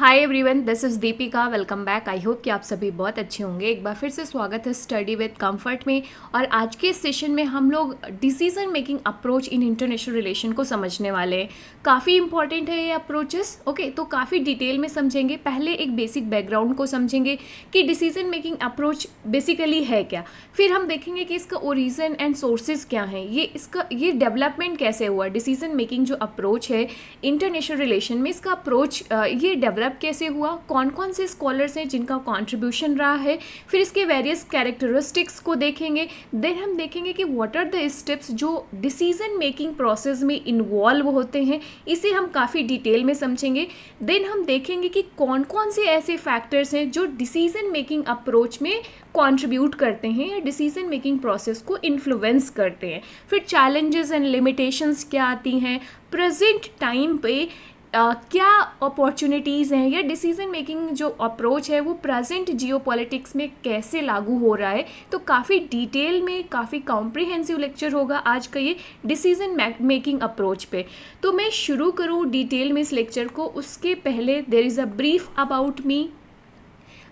Hi everyone, this is Deepika. Welcome back. I hope कि आप सभी बहुत अच्छे होंगे। एक बार फिर से स्वागत है स्टडी विद कंफर्ट में। और आज के सेशन में हम लोग decision making approach in international relation को समझने वाले हैं। काफ़ी इंपॉर्टेंट है ये अप्रोचेस। ओके, तो काफ़ी डिटेल में समझेंगे। पहले एक बेसिक बैकग्राउंड को समझेंगे कि डिसीजन मेकिंग अप्रोच बेसिकली है क्या। फिर हम देखेंगे कि इसका ओरिजिन एंड सोर्सेज क्या हैं, ये डेवलपमेंट कैसे हुआ। डिसीजन मेकिंग जो अप्रोच है इंटरनेशनल रिलेशन में, इसका अप्रोच ये डेवलप कैसे हुआ, कौन कौन से स्कॉलर्स हैं जिनका कंट्रीब्यूशन रहा है। फिर इसके वेरियस कैरेक्टरिस्टिक्स को देखेंगे। देन हम देखेंगे कि व्हाट आर द स्टेप्स जो डिसीजन मेकिंग प्रोसेस में इन्वॉल्व होते हैं, इसे हम काफ़ी डिटेल में समझेंगे। देन हम देखेंगे कि कौन कौन से ऐसे फैक्टर्स हैं जो डिसीजन मेकिंग अप्रोच में कंट्रीब्यूट करते हैं या डिसीजन मेकिंग प्रोसेस को इन्फ्लुएंस करते हैं। फिर चैलेंजेस एंड लिमिटेशंस क्या आती हैं, प्रेजेंट टाइम पे क्या अपॉर्चुनिटीज़ हैं, या डिसीजन मेकिंग जो अप्रोच है वो प्रेजेंट जियोपॉलिटिक्स में कैसे लागू हो रहा है। तो काफ़ी डिटेल में, काफ़ी कॉम्प्रिहेंसिव लेक्चर होगा आज का ये डिसीजन मेकिंग अप्रोच पे। तो मैं शुरू करूँ डिटेल में इस लेक्चर को, उसके पहले there is a brief about me.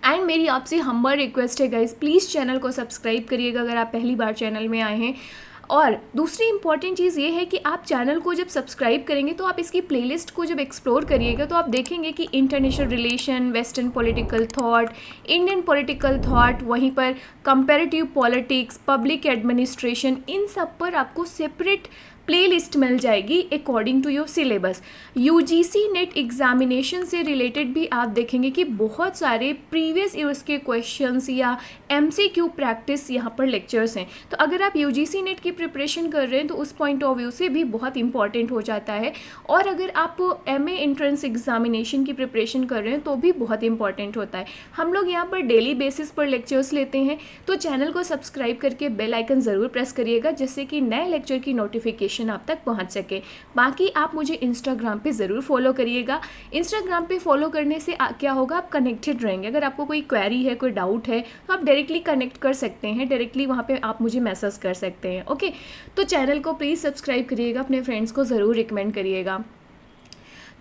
And मेरी आपसे हम्बल रिक्वेस्ट है गाइज, प्लीज़ चैनल को सब्सक्राइब करिएगा अगर आप पहली बार चैनल में आए हैं। और दूसरी इंपॉर्टेंट चीज़ ये है कि आप चैनल को जब सब्सक्राइब करेंगे तो आप इसकी प्लेलिस्ट को जब एक्सप्लोर करिएगा तो आप देखेंगे कि international relation, western political thought, Indian political thought, वहीं पर कंपैरेटिव पॉलिटिक्स, पब्लिक एडमिनिस्ट्रेशन, इन सब पर आपको सेपरेट प्लेलिस्ट मिल जाएगी according to your syllabus. UGC NET examination से रिलेटेड भी आप देखेंगे कि बहुत सारे प्रीवियस ईयर्स के क्वेश्चंस या एमसीक्यू प्रैक्टिस यहाँ पर लेक्चर्स हैं। तो अगर आप यूजीसी नेट की प्रिपरेशन कर रहे हैं तो उस पॉइंट ऑफ व्यू से भी बहुत इंपॉर्टेंट हो जाता है। और अगर आप एमए एंट्रेंस एग्जामिनेशन की प्रिपरेशन कर रहे हैं तो भी बहुत इंपॉर्टेंट होता है। हम लोग यहाँ पर डेली बेसिस पर लेक्चर्स लेते हैं, तो चैनल को सब्सक्राइब करके बेल आइकन ज़रूर प्रेस करिएगा जिससे कि नए लेक्चर की नोटिफिकेशन आप तक पहुंच सके। बाकी आप मुझे इंस्टाग्राम पे ज़रूर फॉलो करिएगा। इंस्टाग्राम पे फॉलो करने से क्या होगा, आप कनेक्टेड रहेंगे। अगर आपको कोई क्वेरी है, कोई डाउट है, तो आप डायरेक्टली कनेक्ट कर सकते हैं, डायरेक्टली वहाँ पे आप मुझे मैसेज कर सकते हैं। ओके, तो चैनल को प्लीज़ सब्सक्राइब करिएगा, अपने फ्रेंड्स को ज़रूर रिकमेंड करिएगा।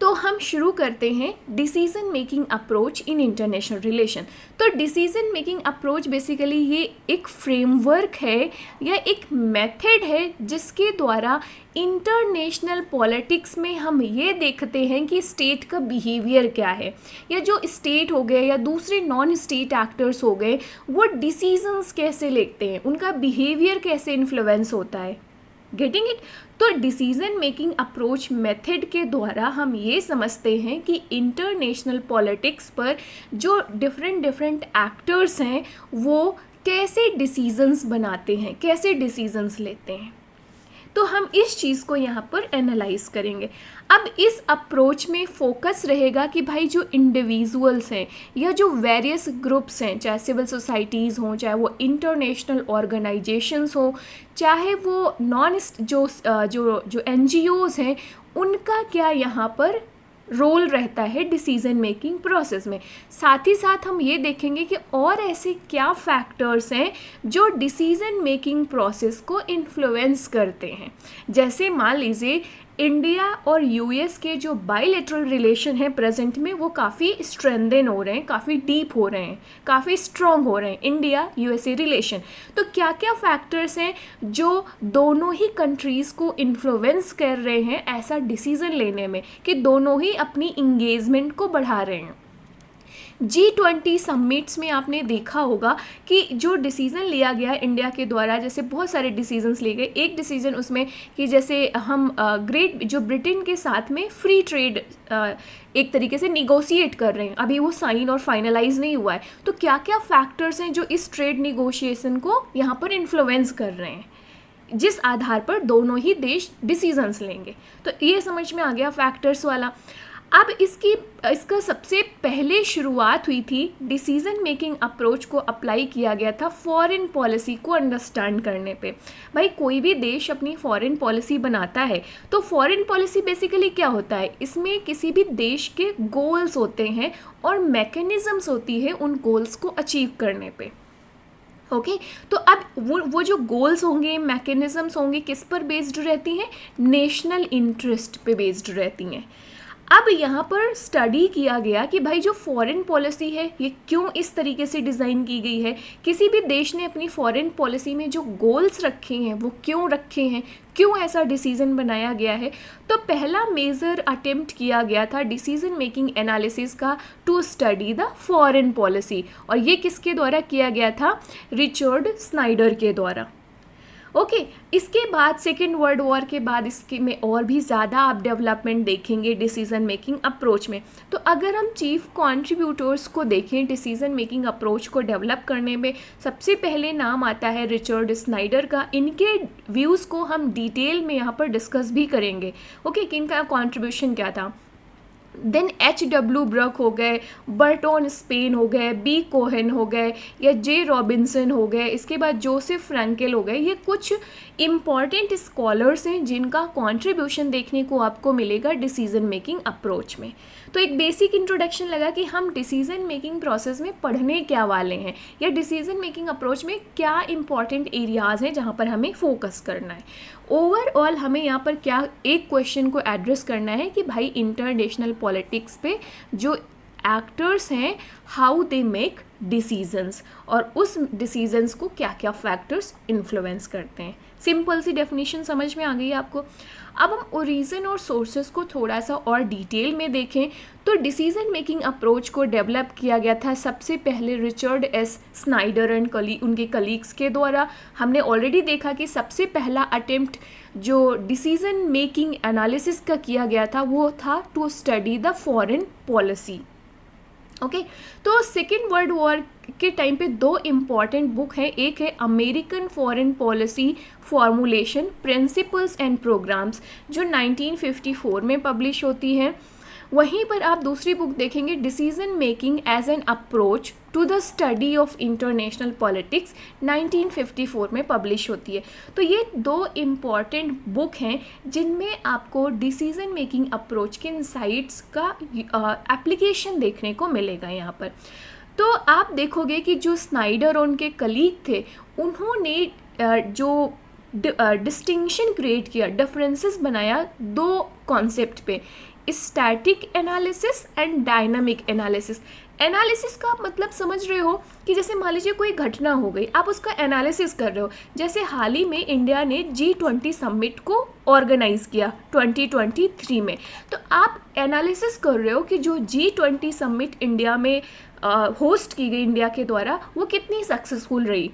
तो हम शुरू करते हैं decision making approach in international relation. तो डिसीजन मेकिंग अप्रोच बेसिकली ये एक फ्रेमवर्क है या एक मेथड है जिसके द्वारा इंटरनेशनल पॉलिटिक्स में हम ये देखते हैं कि स्टेट का बिहेवियर क्या है, या जो स्टेट हो गए या दूसरे नॉन स्टेट एक्टर्स हो गए वो डिसीजंस कैसे लेते हैं, उनका बिहेवियर कैसे इन्फ्लुएंस होता है। Getting it. तो डिसीजन मेकिंग अप्रोच मेथड के द्वारा हम ये समझते हैं कि इंटरनेशनल पॉलिटिक्स पर जो डिफरेंट एक्टर्स हैं वो कैसे डिसीजंस बनाते हैं, कैसे डिसीजंस लेते हैं। तो हम इस चीज़ को यहाँ पर एनालाइज करेंगे। अब इस अप्रोच में फोकस रहेगा कि भाई जो इंडिविजुअल्स हैं या जो वेरियस ग्रुप्स हैं, चाहे सिविल सोसाइटीज़ हों, चाहे वो इंटरनेशनल ऑर्गेनाइजेशंस हों, चाहे वो नॉन जो एनजीओज़ हैं, उनका क्या यहाँ पर रोल रहता है डिसीजन मेकिंग प्रोसेस में। साथ ही साथ हम ये देखेंगे कि और ऐसे क्या फैक्टर्स हैं जो डिसीजन मेकिंग प्रोसेस को इन्फ्लुएंस करते हैं। जैसे मान लीजिए इंडिया और यूएस के जो बायलैटरल रिलेशन है प्रेजेंट में वो काफ़ी स्ट्रेंथन हो रहे हैं, काफ़ी डीप हो रहे हैं, काफ़ी स्ट्रॉन्ग हो रहे हैं इंडिया यूएसए रिलेशन। तो क्या क्या फैक्टर्स हैं जो दोनों ही कंट्रीज़ को इन्फ्लुएंस कर रहे हैं ऐसा डिसीज़न लेने में कि दोनों ही अपनी इंगेजमेंट को बढ़ा रहे हैं। G20 समिट्स में आपने देखा होगा कि जो डिसीज़न लिया गया इंडिया के द्वारा, जैसे बहुत सारे डिसीजंस लिए गए। एक डिसीज़न उसमें कि जैसे हम ग्रेट जो ब्रिटेन के साथ में फ्री ट्रेड एक तरीके से निगोशिएट कर रहे हैं, अभी वो साइन और फाइनलाइज नहीं हुआ है। तो क्या क्या फैक्टर्स हैं जो इस ट्रेड निगोशिएशन को यहाँ पर इन्फ्लुएंस कर रहे हैं, जिस आधार पर दोनों ही देश डिसीजंस लेंगे। तो ये समझ में आ गया फैक्टर्स वाला। अब इसका सबसे पहले शुरुआत हुई थी, डिसीजन मेकिंग अप्रोच को अप्लाई किया गया था फॉरेन पॉलिसी को अंडरस्टैंड करने पे। भाई कोई भी देश अपनी फॉरेन पॉलिसी बनाता है तो फॉरेन पॉलिसी बेसिकली क्या होता है, इसमें किसी भी देश के गोल्स होते हैं और मैकेनिज्म्स होती है उन गोल्स को अचीव करने पे। ओके, तो अब वो जो गोल्स होंगे, मैकेनिज्म्स होंगे, किस पर बेस्ड रहती हैं, नेशनल इंटरेस्ट पे बेस्ड रहती हैं। अब यहाँ पर स्टडी किया गया कि भाई जो फॉरेन पॉलिसी है ये क्यों इस तरीके से डिज़ाइन की गई है, किसी भी देश ने अपनी फॉरेन पॉलिसी में जो गोल्स रखे हैं वो क्यों रखे हैं, क्यों ऐसा डिसीजन बनाया गया है। तो पहला मेजर अटेम्प्ट किया गया था डिसीजन मेकिंग एनालिसिस का to study the foreign policy, और ये किसके द्वारा किया गया था, रिचर्ड स्नाइडर के द्वारा। ओके इसके बाद सेकेंड वर्ल्ड वॉर के बाद इसके में और भी ज़्यादा आप डेवलपमेंट देखेंगे डिसीजन मेकिंग अप्रोच में। तो अगर हम चीफ कंट्रीब्यूटर्स को देखें डिसीजन मेकिंग अप्रोच को डेवलप करने में, सबसे पहले नाम आता है रिचर्ड स्नाइडर का। इनके व्यूज़ को हम डिटेल में यहाँ पर डिस्कस भी करेंगे। ओके कि इनका कॉन्ट्रीब्यूशन क्या था। Then H.W. ब्रक हो गए, बर्टोन स्पेन हो गए, बी कोहेन हो गए, या जे रॉबिन्सन हो गए, इसके बाद जोसेफ फ्रैंकेल हो गए। ये कुछ इम्पॉर्टेंट स्कॉलर्स हैं जिनका कंट्रीब्यूशन देखने को आपको मिलेगा डिसीजन मेकिंग अप्रोच में। तो एक बेसिक इंट्रोडक्शन लगा कि हम डिसीजन मेकिंग प्रोसेस में पढ़ने क्या वाले हैं, या डिसीजन मेकिंग अप्रोच में क्या इंपॉर्टेंट एरियाज़ हैं जहाँ पर हमें फोकस करना है। ओवरऑल हमें यहाँ पर क्या एक क्वेश्चन को एड्रेस करना है कि भाई इंटरनेशनल पॉलिटिक्स पे जो एक्टर्स हैं हाउ दे मेक डिसीजंस, और उस डिसीजंस को क्या क्या फैक्टर्स इन्फ्लुएंस करते हैं। सिंपल सी डेफिनेशन समझ में आ गई आपको। अब हम ओरिजिन और सोर्सेस को थोड़ा सा और डिटेल में देखें तो डिसीजन मेकिंग अप्रोच को डेवलप किया गया था सबसे पहले रिचर्ड एस स्नाइडर एंड उनके कलीग्स के द्वारा। हमने ऑलरेडी देखा कि सबसे पहला अटेम्प्ट जो डिसीजन मेकिंग एनालिसिस का किया गया था वो था to study the foreign policy. Okay तो सेकेंड वर्ल्ड वॉर के टाइम पे दो इम्पॉर्टेंट बुक हैं, एक है American foreign policy formulation principles and programmes जो 1954 में पब्लिश होती है। वहीं पर आप दूसरी बुक देखेंगे decision making as an approach to the study of international politics 1954 में पब्लिश होती है। तो ये दो इम्पॉर्टेंट बुक हैं जिनमें आपको डिसीजन मेकिंग अप्रोच के इंसाइट्स का एप्लीकेशन देखने को मिलेगा यहाँ पर। तो आप देखोगे कि जो स्नाइडर और उनके कलीग थे उन्होंने जो डिस्टिंक्शन क्रिएट किया, डिफरेंसेस बनाया दो कॉन्सेप्ट पे, static analysis and dynamic analysis. Analysis का मतलब समझ रहे हो कि जैसे मान लीजिए कोई घटना हो गई, आप उसका एनालिसिस कर रहे हो। जैसे हाल ही में इंडिया ने G20 समिट को ऑर्गेनाइज़ किया 2023 में, तो आप एनालिसिस कर रहे हो कि जो G20 समिट इंडिया में होस्ट की गई इंडिया के द्वारा वो कितनी सक्सेसफुल रही,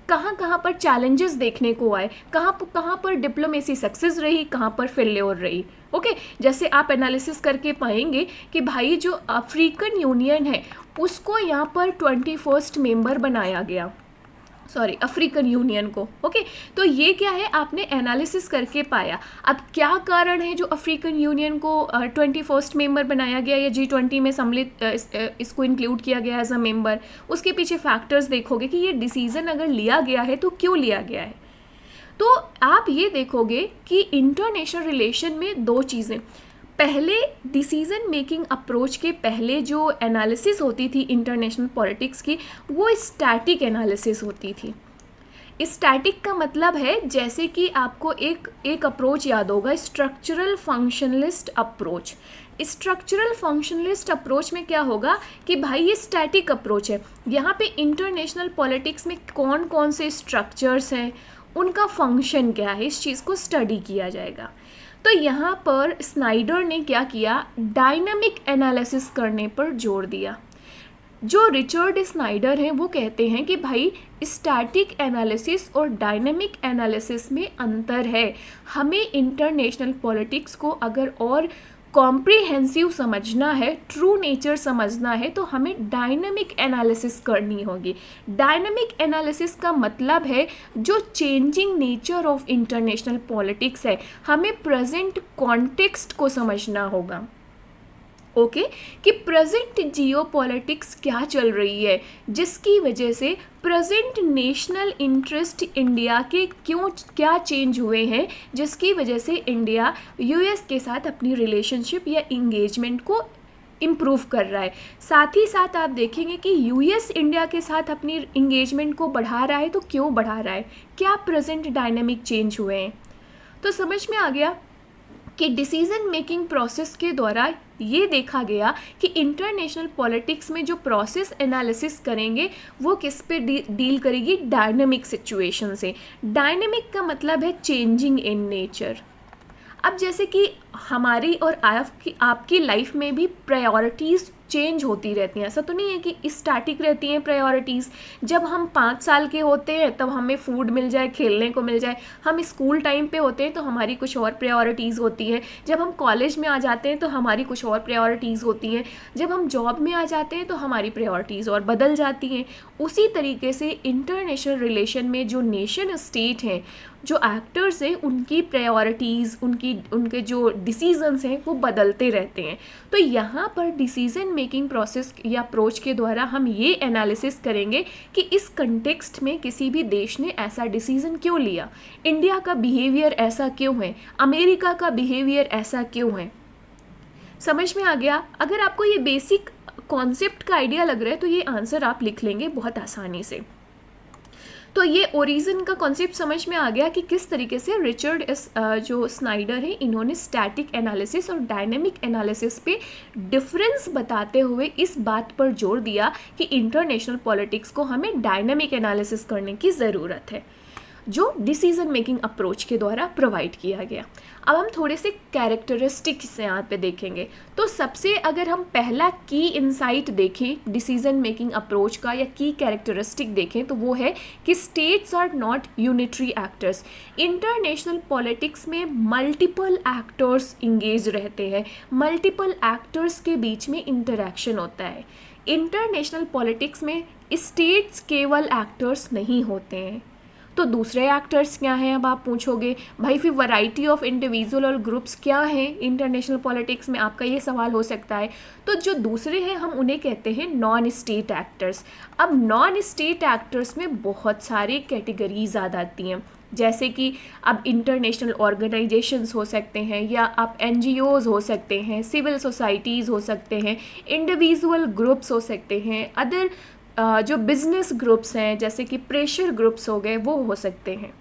कहाँ कहाँ पर चैलेंजेस देखने को आए, कहाँ पर डिप्लोमेसी सक्सेस रही, कहाँ पर फेल्योर रही। ओके जैसे आप एनालिसिस करके पाएंगे कि भाई जो अफ्रीकन यूनियन है उसको यहाँ पर 21st मेंबर बनाया गया, अफ्रीकन यूनियन को। ओके तो ये क्या है, आपने एनालिसिस करके पाया। अब क्या कारण है जो अफ्रीकन यूनियन को 21st मेंबर बनाया गया या G20 में सम्मिलित इसको इंक्लूड किया गया एज अ मेंबर, उसके पीछे फैक्टर्स देखोगे कि ये डिसीजन अगर लिया गया है तो क्यों लिया गया है। तो आप ये देखोगे कि इंटरनेशनल रिलेशन में दो चीज़ें, पहले डिसीजन मेकिंग अप्रोच के पहले जो एनालिसिस होती थी इंटरनेशनल पॉलिटिक्स की वो स्टैटिक एनालिसिस होती थी। स्टैटिक का मतलब है जैसे कि आपको एक अप्रोच याद होगा, structural functionalist approach. Structural functionalist approach में क्या होगा कि भाई ये स्टैटिक अप्रोच है, यहाँ पे इंटरनेशनल पॉलिटिक्स में कौन कौन से स्ट्रक्चर्स हैं, उनका फंक्शन क्या है, इस चीज़ को स्टडी किया जाएगा। तो यहाँ पर स्नाइडर ने क्या किया, डायनामिक एनालिसिस करने पर जोर दिया। जो रिचर्ड स्नाइडर हैं वो कहते हैं कि भाई स्टैटिक एनालिसिस और डायनामिक एनालिसिस में अंतर है। हमें इंटरनेशनल पॉलिटिक्स को अगर और कॉम्प्रिहेंसिव समझना है, ट्रू नेचर समझना है, तो हमें डायनामिक एनालिसिस करनी होगी। डायनामिक एनालिसिस का मतलब है जो changing nature of international politics है, हमें प्रेजेंट कॉन्टेक्स्ट को समझना होगा। ओके कि प्रेजेंट जियोपॉलिटिक्स क्या चल रही है जिसकी वजह से प्रेजेंट नेशनल इंटरेस्ट इंडिया के क्या चेंज हुए हैं, जिसकी वजह से इंडिया यूएस के साथ अपनी रिलेशनशिप या इंगेजमेंट को इम्प्रूव कर रहा है। साथ ही साथ आप देखेंगे कि यूएस इंडिया के साथ अपनी इंगेजमेंट को बढ़ा रहा है, तो क्यों बढ़ा रहा है, क्या प्रेजेंट डायनामिक चेंज हुए हैं। तो समझ में आ गया कि डिसीजन मेकिंग प्रोसेस के द्वारा ये देखा गया कि इंटरनेशनल पॉलिटिक्स में जो प्रोसेस एनालिसिस करेंगे वो किस पे डील करेगी, डायनेमिक सिचुएशन से। डायनेमिक का मतलब है चेंजिंग इन नेचर। अब जैसे कि हमारी और आपकी लाइफ में भी प्रायोरिटीज़ चेंज होती रहती हैं। ऐसा तो नहीं है कि स्टैटिक रहती हैं प्रायोरिटीज़। जब हम 5 साल के होते हैं तब हमें फूड मिल जाए, खेलने को मिल जाए। हम स्कूल टाइम पे होते हैं तो हमारी कुछ और प्रायोरिटीज़ होती हैं। जब हम कॉलेज में आ जाते हैं तो हमारी कुछ और प्रायोरिटीज़ होती हैं। जब हम जॉब में आ जाते हैं तो हमारी प्रायोरिटीज़ और बदल जाती हैं। उसी तरीके से इंटरनेशनल रिलेशन में जो नेशन स्टेट हैं, जो एक्टर्स हैं, उनकी प्रायोरिटीज़, उनके जो डिसीजंस हैं वो बदलते रहते हैं। तो यहाँ पर डिसीजन मेकिंग प्रोसेस या अप्रोच के द्वारा हम ये एनालिसिस करेंगे कि इस कंटेक्स्ट में किसी भी देश ने ऐसा डिसीजन क्यों लिया, इंडिया का बिहेवियर ऐसा क्यों है, अमेरिका का बिहेवियर ऐसा क्यों है। समझ में आ गया? अगर आपको ये बेसिक कॉन्सेप्ट का आइडिया लग रहा है तो ये आंसर आप लिख लेंगे बहुत आसानी से। तो ये ओरिजिन का कॉन्सेप्ट समझ में आ गया कि किस तरीके से रिचर्ड जो स्नाइडर है, इन्होंने स्टैटिक एनालिसिस और डायनेमिक एनालिसिस पे डिफरेंस बताते हुए इस बात पर जोर दिया कि इंटरनेशनल पॉलिटिक्स को हमें डायनेमिक एनालिसिस करने की ज़रूरत है, जो डिसीजन मेकिंग अप्रोच के द्वारा प्रोवाइड किया गया। अब हम थोड़े से कैरेक्टरिस्टिक्स यहाँ पे देखेंगे। तो सबसे अगर हम पहला की इंसाइट देखें डिसीजन मेकिंग अप्रोच का, या की कैरेक्टरिस्टिक देखें, तो वो है कि states are not unitary actors. International politics में मल्टीपल एक्टर्स इंगेज रहते हैं, मल्टीपल एक्टर्स के बीच में इंटरेक्शन होता है। इंटरनेशनल पॉलिटिक्स में स्टेट्स केवल एक्टर्स नहीं होते हैं। तो दूसरे एक्टर्स क्या हैं, अब आप पूछोगे भाई फिर वैरायटी ऑफ इंडिविजुअल और ग्रुप्स क्या हैं इंटरनेशनल पॉलिटिक्स में, आपका ये सवाल हो सकता है। तो जो दूसरे हैं हम उन्हें कहते हैं नॉन स्टेट एक्टर्स। अब नॉन स्टेट एक्टर्स में बहुत सारी कैटेगरीज आ जाती हैं, जैसे कि अब इंटरनेशनल ऑर्गेनाइजेशंस हो सकते हैं, या आप NGOs हो सकते हैं, सिविल सोसाइटीज़ हो सकते हैं, इंडिविजुअल ग्रुप्स हो सकते हैं, अदर जो बिजनेस ग्रुप्स हैं जैसे कि प्रेशर ग्रुप्स हो गए, वो हो सकते हैं।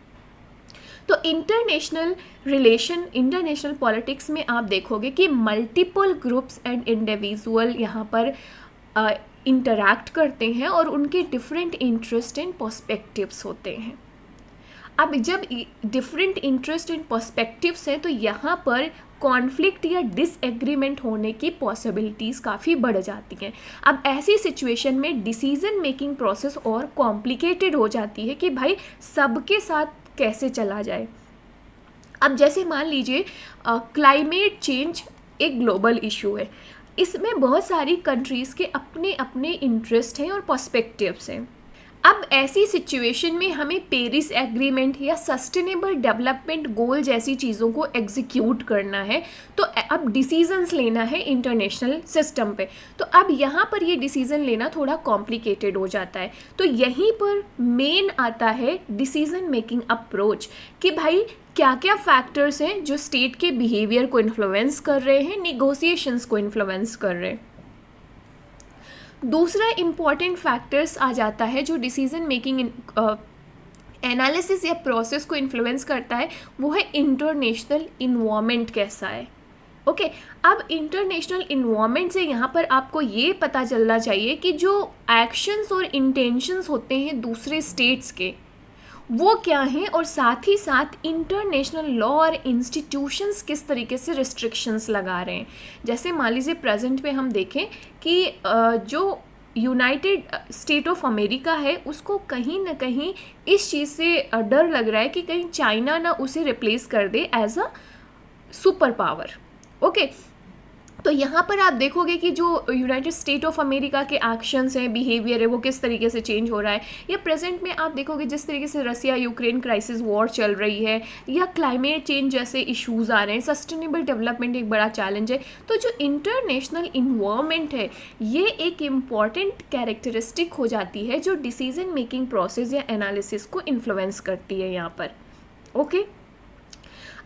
तो इंटरनेशनल रिलेशन, इंटरनेशनल पॉलिटिक्स में आप देखोगे कि मल्टीपल ग्रुप्स एंड इंडिविजुअल यहाँ पर इंटरैक्ट करते हैं और उनके डिफरेंट इंटरेस्ट एंड पर्सपेक्टिव्स होते हैं। अब जब डिफरेंट इंटरेस्ट एंड पर्सपेक्टिव्स हैं तो यहाँ पर कॉन्फ्लिक्ट या डिसएग्रीमेंट होने की पॉसिबिलिटीज़ काफ़ी बढ़ जाती हैं। अब ऐसी सिचुएशन में डिसीजन मेकिंग प्रोसेस और कॉम्प्लिकेटेड हो जाती है कि भाई सबके साथ कैसे चला जाए। अब जैसे मान लीजिए क्लाइमेट चेंज एक ग्लोबल इशू है, इसमें बहुत सारी कंट्रीज़ के अपने अपने इंटरेस्ट हैं और पर्सपेक्टिव्स हैं। अब ऐसी सिचुएशन में हमें पेरिस एग्रीमेंट या सस्टेनेबल डेवलपमेंट गोल जैसी चीज़ों को एग्जीक्यूट करना है, तो अब डिसीजंस लेना है इंटरनेशनल सिस्टम पे। तो अब यहाँ पर ये डिसीज़न लेना थोड़ा कॉम्प्लिकेटेड हो जाता है। तो यहीं पर मेन आता है डिसीजन मेकिंग अप्रोच कि भाई क्या क्या फैक्टर्स हैं जो स्टेट के बिहेवियर को इन्फ्लुएंस कर रहे हैं, निगोसिएशंस को इन्फ्लुएंस कर रहे हैं। दूसरा इम्पॉर्टेंट फैक्टर्स आ जाता है जो डिसीजन मेकिंग एनालिसिस या प्रोसेस को इन्फ्लुएंस करता है, वो है इंटरनेशनल इन्वायरमेंट कैसा है। ओके, अब इंटरनेशनल इन्वायरमेंट से यहाँ पर आपको ये पता चलना चाहिए कि जो एक्शंस और इंटेंशंस होते हैं दूसरे स्टेट्स के, वो क्या हैं, और साथ ही साथ इंटरनेशनल लॉ और इंस्टीट्यूशंस किस तरीके से रिस्ट्रिक्शंस लगा रहे हैं। जैसे मान लीजिए प्रेजेंट में हम देखें कि जो यूनाइटेड स्टेट ऑफ अमेरिका है उसको कहीं ना कहीं इस चीज़ से डर लग रहा है कि कहीं चाइना ना उसे रिप्लेस कर दे as a super power. Okay, तो यहाँ पर आप देखोगे कि जो यूनाइटेड स्टेट ऑफ अमेरिका के एक्शंस हैं, बिहेवियर है, वो किस तरीके से चेंज हो रहा है। या प्रेजेंट में आप देखोगे जिस तरीके से रसिया यूक्रेन क्राइसिस वॉर चल रही है, या क्लाइमेट चेंज जैसे इश्यूज़ आ रहे हैं, सस्टेनेबल डेवलपमेंट एक बड़ा चैलेंज है। तो जो इंटरनेशनल इन्वायरमेंट है ये एक इम्पॉर्टेंट कैरेक्टरिस्टिक हो जाती है जो डिसीजन मेकिंग प्रोसेस या एनालिसिस को इन्फ्लुएंस करती है यहाँ पर। ओके,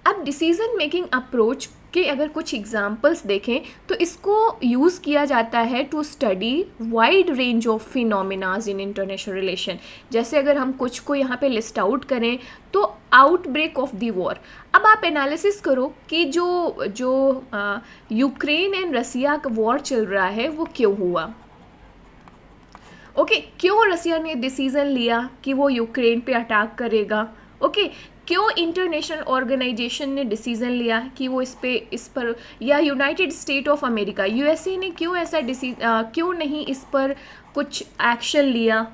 अब डिसीजन मेकिंग अप्रोच कि अगर कुछ एग्जाम्पल्स देखें तो इसको यूज़ किया जाता है to study wide range of phenomenas in international relation. जैसे अगर हम कुछ को यहाँ पे लिस्ट आउट करें तो आउटब्रेक ऑफ द वॉर। अब आप एनालिसिस करो कि जो जो यूक्रेन एंड रसिया का वॉर चल रहा है वो क्यों हुआ। ओके, क्यों रसिया ने डिसीजन लिया कि वो यूक्रेन पे अटैक करेगा। ओके, क्यों इंटरनेशनल ऑर्गेनाइजेशन ने डिसीजन लिया कि वो इस पर या United State of America USA ने क्यों ऐसा क्यों नहीं इस पर कुछ एक्शन लिया।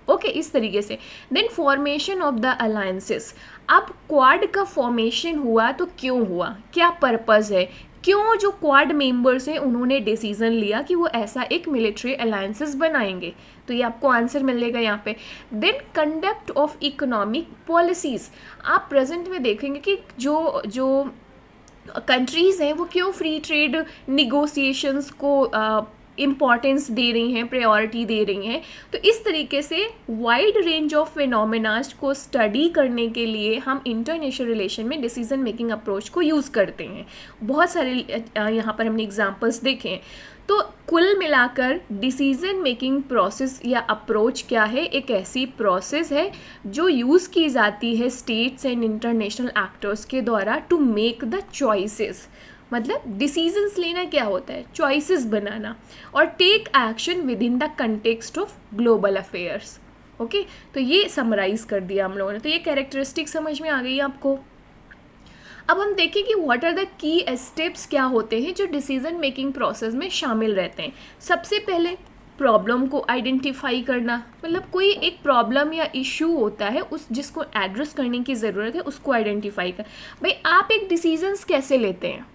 ओके, इस तरीके से। Then formation of the alliances. अब क्वाड का फॉर्मेशन हुआ तो क्यों हुआ, क्या पर्पज़ है, क्यों जो क्वाड मेंबर्स हैं उन्होंने डिसीजन लिया कि वो ऐसा एक मिलिट्री अलायंसेस बनाएंगे। तो ये आपको आंसर मिलेगा यहाँ पे। Then conduct of economic policies. आप प्रेजेंट में देखेंगे कि जो जो कंट्रीज़ हैं वो क्यों फ्री ट्रेड निगोसिएशंस को इम्पॉर्टेंस दे रही हैं, प्रायोरिटी दे रही हैं। तो इस तरीके से वाइड रेंज ऑफ फिनोमिनाज को स्टडी करने के लिए हम इंटरनेशनल रिलेशन में डिसीजन मेकिंग अप्रोच को यूज़ करते हैं। बहुत सारे यहाँ पर हमने एग्जांपल्स देखे हैं। तो कुल मिलाकर डिसीजन मेकिंग प्रोसेस या अप्रोच क्या है, एक ऐसी प्रोसेस है जो यूज़ की जाती है स्टेट्स एंड इंटरनेशनल एक्टर्स के द्वारा टू मेक द चॉइसेस। मतलब डिसीजंस लेना क्या होता है, चॉइसेस बनाना, और take action within the context of global affairs. Okay, तो ये समराइज कर दिया हम लोगों ने। तो ये कैरेक्टरिस्टिक समझ में आ गई आपको। अब हम देखें कि what are the key steps क्या होते हैं जो डिसीजन मेकिंग प्रोसेस में शामिल रहते हैं। सबसे पहले प्रॉब्लम को आइडेंटिफाई करना, मतलब कोई एक प्रॉब्लम या इशू होता है उस जिसको एड्रेस करने की ज़रूरत है, उसको आइडेंटिफाई कर। भाई आप एक डिसीजंस कैसे लेते हैं,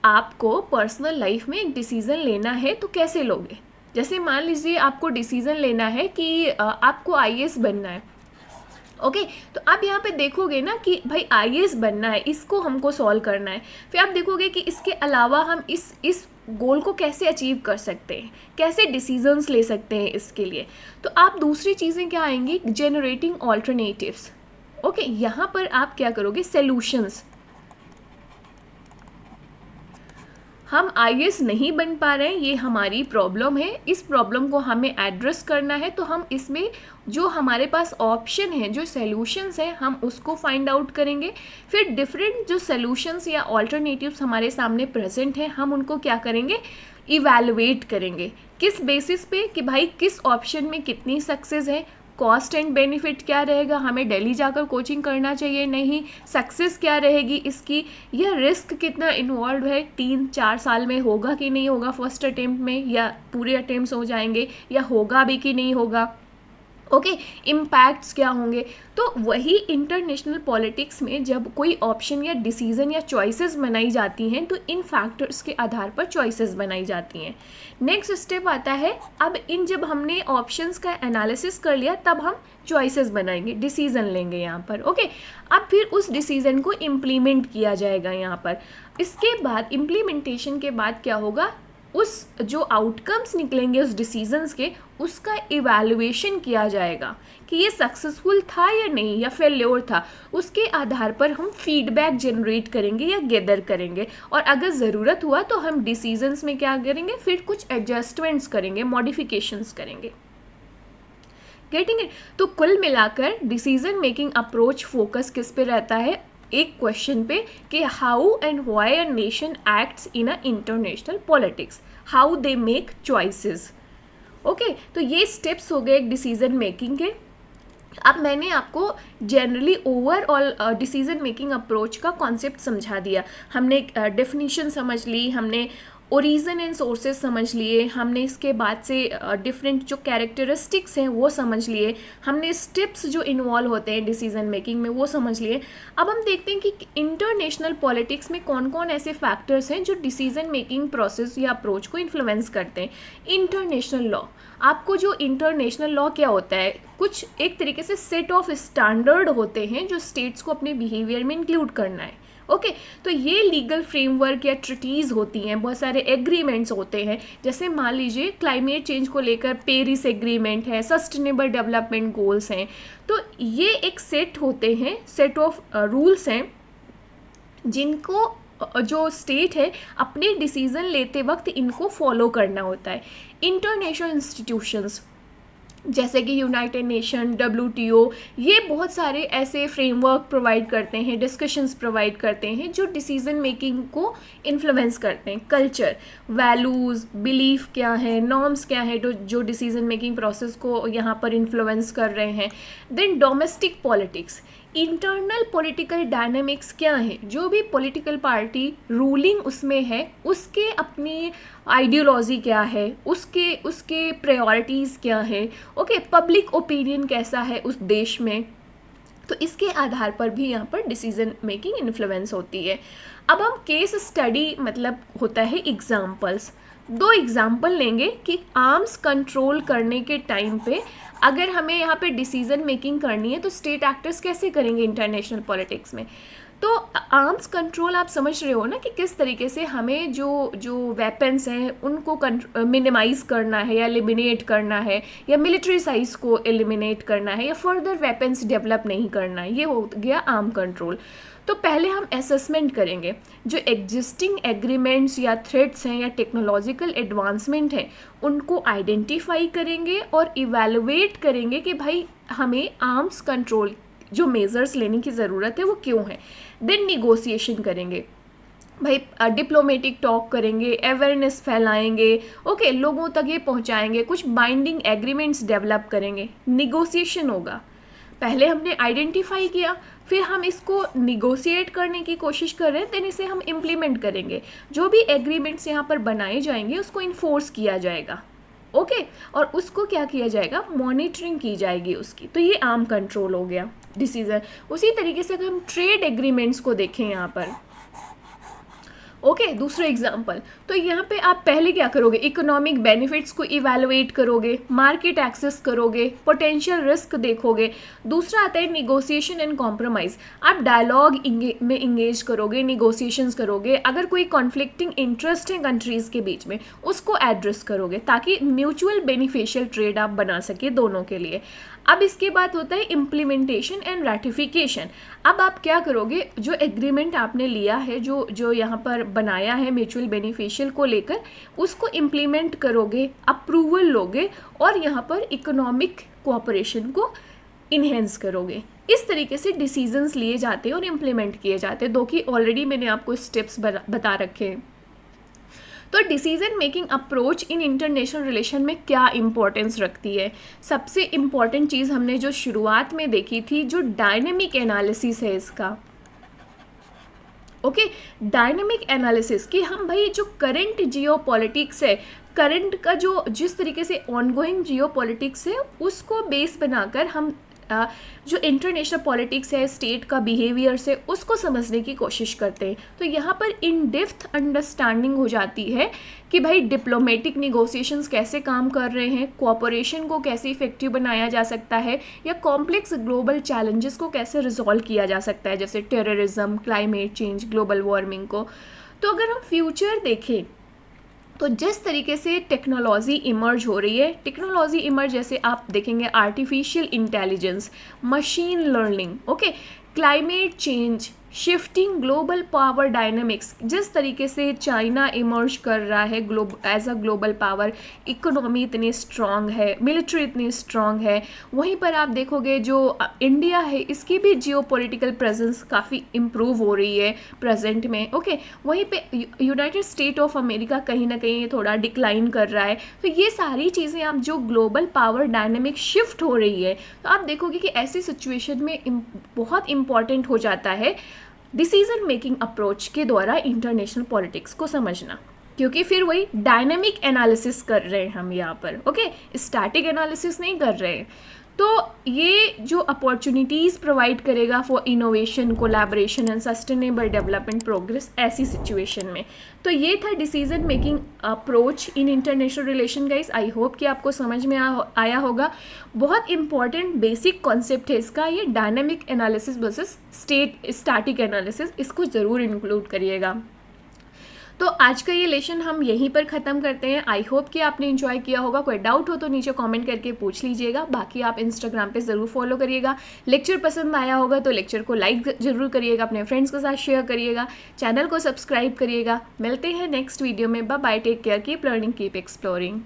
आपको पर्सनल लाइफ में एक डिसीज़न लेना है तो कैसे लोगे। जैसे मान लीजिए आपको डिसीज़न लेना है कि आपको आईएएस बनना है। ओके, तो आप यहाँ पे देखोगे ना कि भाई आईएएस बनना है, इसको हमको सॉल्व करना है। फिर आप देखोगे कि इसके अलावा हम इस गोल को कैसे अचीव कर सकते हैं, कैसे डिसीजंस ले सकते हैं इसके लिए। तो आप दूसरी चीज़ें क्या आएंगी, जनरेटिंग ऑल्टरनेटिव्स। ओके, यहाँ पर आप क्या करोगे, सॉल्यूशंस। हम आईएएस नहीं बन पा रहे हैं, ये हमारी प्रॉब्लम है, इस प्रॉब्लम को हमें एड्रेस करना है। तो हम इसमें जो हमारे पास ऑप्शन है, जो सॉल्यूशंस हैं, हम उसको फाइंड आउट करेंगे। फिर डिफरेंट जो सॉल्यूशंस या ऑल्टरनेटिव्स हमारे सामने प्रेजेंट हैं, हम उनको क्या करेंगे, इवैल्यूएट करेंगे। किस बेसिस पे कि भाई किस ऑप्शन में कितनी सक्सेस है, कॉस्ट एंड बेनिफिट क्या रहेगा, हमें दिल्ली जाकर कोचिंग करना चाहिए नहीं, सक्सेस क्या रहेगी इसकी, यह रिस्क कितना इन्वॉल्व है, 3-4 साल में होगा कि नहीं होगा फर्स्ट अटेम्प्ट में, या पूरे अटेम्प्ट्स हो जाएंगे, या होगा भी कि नहीं होगा। ओके, इम्पैक्ट्स क्या होंगे। तो वही इंटरनेशनल पॉलिटिक्स में जब कोई ऑप्शन या डिसीजन या चॉइसेस बनाई जाती हैं तो इन फैक्टर्स के आधार पर चॉइसेस बनाई जाती हैं। नेक्स्ट स्टेप आता है, अब इन जब हमने ऑप्शंस का एनालिसिस कर लिया तब हम चॉइसेस बनाएंगे, डिसीजन लेंगे यहाँ पर। ओके, अब फिर उस डिसीजन को इम्प्लीमेंट किया जाएगा यहाँ पर। इसके बाद इम्प्लीमेंटेशन के बाद क्या होगा, उस जो आउटकम्स निकलेंगे उस डिसीजंस के, उसका इवैल्यूएशन किया जाएगा कि ये सक्सेसफुल था या नहीं, या फेल्योर था। उसके आधार पर हम फीडबैक जनरेट करेंगे या गैदर करेंगे, और अगर ज़रूरत हुआ तो हम डिसीजंस में क्या करेंगे, फिर कुछ एडजस्टमेंट्स करेंगे, मॉडिफिकेशंस करेंगे। Getting it. तो कुल मिलाकर डिसीजन मेकिंग अप्रोच फोकस किस पे रहता है, एक क्वेश्चन पे कि how and why a nation acts in a international politics, how they make choices. Okay, तो ये स्टेप्स हो गए एक डिसीजन मेकिंग के। अब मैंने आपको generally overall decision making approach का कॉन्सेप्ट समझा दिया। हमने डेफिनेशन समझ ली, हमने ओरिजिन एंड सोर्सेज समझ लिए, हमने इसके बाद से डिफरेंट जो कैरेक्टरिस्टिक्स हैं वो समझ लिए, हमने स्टेप्स जो इन्वॉल्व होते हैं डिसीजन मेकिंग में वो समझ लिए। अब हम देखते हैं कि इंटरनेशनल पॉलिटिक्स में कौन कौन ऐसे फैक्टर्स हैं जो डिसीजन मेकिंग प्रोसेस या अप्रोच को इन्फ्लुएंस करते हैं। इंटरनेशनल लॉ, आपको जो इंटरनेशनल लॉ क्या होता है, कुछ एक तरीके से सेट ऑफ स्टैंडर्ड होते हैं जो स्टेट्स को अपने बिहेवियर में इंक्लूड करना है। ओके, तो ये लीगल फ्रेमवर्क या ट्रिटीज़ होती हैं, बहुत सारे एग्रीमेंट्स होते हैं। जैसे मान लीजिए क्लाइमेट चेंज को लेकर पेरिस एग्रीमेंट है, सस्टेनेबल डेवलपमेंट गोल्स हैं। तो ये एक सेट होते हैं, सेट ऑफ रूल्स हैं जिनको जो स्टेट है अपने डिसीज़न लेते वक्त इनको फॉलो करना होता है। इंटरनेशनल इंस्टीट्यूशंस जैसे कि यूनाइटेड नेशन, WTO, ये बहुत सारे ऐसे फ्रेमवर्क प्रोवाइड करते हैं, डिस्कशंस प्रोवाइड करते हैं जो डिसीजन मेकिंग को इन्फ्लुएंस करते हैं। कल्चर, वैल्यूज़, बिलीफ क्या है, नॉर्म्स क्या है जो डिसीजन मेकिंग प्रोसेस को यहाँ पर इन्फ्लुएंस कर रहे हैं। Then domestic politics, internal political dynamics क्या है, जो भी पॉलिटिकल पार्टी रूलिंग उसमें है उसके अपनी आइडियोलॉजी क्या है, उसके प्रायोरिटीज़ क्या है, ओके, पब्लिक ओपिनियन कैसा है उस देश में। तो इसके आधार पर भी यहाँ पर डिसीजन मेकिंग इन्फ्लुएंस होती है। अब हम केस स्टडी मतलब होता है एग्जाम्पल्स, 2 एग्जाम्पल लेंगे कि आर्म्स कंट्रोल करने के टाइम पे अगर हमें यहाँ पे डिसीजन मेकिंग करनी है तो स्टेट एक्टर्स कैसे करेंगे इंटरनेशनल पॉलिटिक्स में। तो आर्म्स कंट्रोल आप समझ रहे हो ना कि किस तरीके से हमें जो वेपन्स हैं उनको मिनिमाइज़ करना है या एलिमिनेट करना है, या मिलिट्री साइज को एलिमिनेट करना है, या फर्दर वेपन्स डेवलप नहीं करना है। ये हो गया आर्म कंट्रोल। तो पहले हम असेसमेंट करेंगे जो एग्जिस्टिंग एग्रीमेंट्स या थ्रेट्स हैं या टेक्नोलॉजिकल एडवांसमेंट हैं उनको आइडेंटिफाई करेंगे और इवेलुएट करेंगे कि भाई हमें आर्म्स कंट्रोल जो मेजर्स लेने की ज़रूरत है वो क्यों है। देन निगोशिएशन करेंगे, भाई डिप्लोमेटिक टॉक करेंगे, अवेयरनेस फैलाएंगे, ओके, लोगों तक ये पहुंचाएंगे, कुछ बाइंडिंग एग्रीमेंट्स डेवलप करेंगे, निगोशिएशन होगा। पहले हमने आइडेंटिफाई किया, फिर हम इसको निगोशिएट करने की कोशिश कर रहे हैं, देन इसे हम इम्प्लीमेंट करेंगे। जो भी एग्रीमेंट्स यहाँ पर बनाए जाएंगे उसको इन्फोर्स किया जाएगा, ओके, और उसको क्या किया जाएगा, मॉनिटरिंग की जाएगी उसकी। तो ये आर्म कंट्रोल हो गया डिसीजन। उसी तरीके से अगर हम ट्रेड एग्रीमेंट्स को देखें यहाँ पर, ओके, दूसरा एग्जाम्पल, तो यहाँ पे आप पहले क्या करोगे, इकोनॉमिक बेनिफिट्स को इवैल्यूएट करोगे, मार्केट एक्सेस करोगे, पोटेंशियल रिस्क देखोगे। दूसरा आता है निगोशिएशन एंड कॉम्प्रोमाइज़, आप डायलॉग में इंगेज करोगे, निगोशिएशंस करोगे, अगर कोई कॉन्फ्लिक्टिंग इंटरेस्ट है कंट्रीज़ के बीच में उसको एड्रेस करोगे ताकि म्यूचुअल बेनिफिशियल ट्रेड आप बना सके दोनों के लिए। अब इसके बाद होता है इम्प्लीमेंटेशन एंड रैटिफिकेशन। अब आप क्या करोगे, जो एग्रीमेंट आपने लिया है, जो यहाँ पर बनाया है म्यूचुअल बेनिफिशियल को लेकर, उसको इम्प्लीमेंट करोगे, अप्रूवल लोगे और यहाँ पर इकोनॉमिक कोऑपरेशन को इन्हेंस करोगे। इस तरीके से डिसीजंस लिए जाते हैं और इम्प्लीमेंट किए जाते हैं। 2 की ऑलरेडी मैंने आपको स्टेप्स बता रखे हैं। तो decision making approach in international relation में क्या इंपॉर्टेंस रखती है। सबसे इम्पॉर्टेंट चीज़ हमने जो शुरुआत में देखी थी, जो डायनेमिक एनालिसिस है इसका, ओके, डायनेमिक एनालिसिस कि हम भाई जो करंट जियो पॉलिटिक्स है, करंट का जो जिस तरीके से ऑनगोइंग जियो पॉलिटिक्स है उसको बेस बनाकर हम जो इंटरनेशनल पॉलिटिक्स है, स्टेट का बिहेवियर से उसको समझने की कोशिश करते हैं। तो यहाँ पर इन डेप्थ अंडरस्टैंडिंग हो जाती है कि भाई डिप्लोमेटिक निगोशिएशंस कैसे काम कर रहे हैं, कोऑपरेशन को कैसे इफेक्टिव बनाया जा सकता है, या कॉम्प्लेक्स ग्लोबल चैलेंजेस को कैसे रिजॉल्व किया जा सकता है, जैसे terrorism, climate change, global warming को। तो अगर हम फ्यूचर देखें तो जिस तरीके से टेक्नोलॉजी इमर्ज हो रही है, टेक्नोलॉजी इमर्ज जैसे आप देखेंगे artificial intelligence, machine learning, okay, climate change, shifting global power dynamics, जिस तरीके से चाइना इमर्ज कर रहा है as a global power, economy इतनी स्ट्रांग है, मिलिट्री इतनी स्ट्रांग है। वहीं पर आप देखोगे जो इंडिया है इसकी भी जियोपॉलिटिकल प्रेजेंस काफ़ी इम्प्रूव हो रही है प्रेजेंट में, ओके। वहीं पे यूनाइटेड स्टेट ऑफ अमेरिका कहीं ना कहीं थोड़ा डिक्लाइन कर रहा है। तो ये सारी चीज़ें आप जो ग्लोबल पावर डायनामिक शिफ्ट हो रही है, तो आप देखोगे कि ऐसी सिचुएशन में बहुत इंपॉर्टेंट हो जाता है डिसीजन मेकिंग अप्रोच के द्वारा इंटरनेशनल पॉलिटिक्स को समझना, क्योंकि फिर वही डायनामिक एनालिसिस कर रहे हैं हम यहाँ पर, ओके, स्टैटिक एनालिसिस नहीं कर रहे हैं। तो ये जो अपॉर्चुनिटीज़ प्रोवाइड करेगा for innovation, collaboration and sustainable development progress ऐसी सिचुएशन में। तो ये था decision making approach in international relation guys. I hope कि आपको समझ में आया होगा। बहुत इंपॉर्टेंट बेसिक कॉन्सेप्ट है इसका, ये dynamic analysis versus static analysis, इसको ज़रूर इंक्लूड करिएगा। तो आज का ये लेसन हम यहीं पर ख़त्म करते हैं। आई होप कि आपने इन्जॉय किया होगा। कोई डाउट हो तो नीचे कमेंट करके पूछ लीजिएगा। बाकी आप इंस्टाग्राम पे ज़रूर फॉलो करिएगा। लेक्चर पसंद आया होगा तो लेक्चर को लाइक ज़रूर करिएगा, अपने फ्रेंड्स के साथ शेयर करिएगा, चैनल को सब्सक्राइब करिएगा। मिलते हैं नेक्स्ट वीडियो में। Bye bye, take care, keep learning, keep exploring.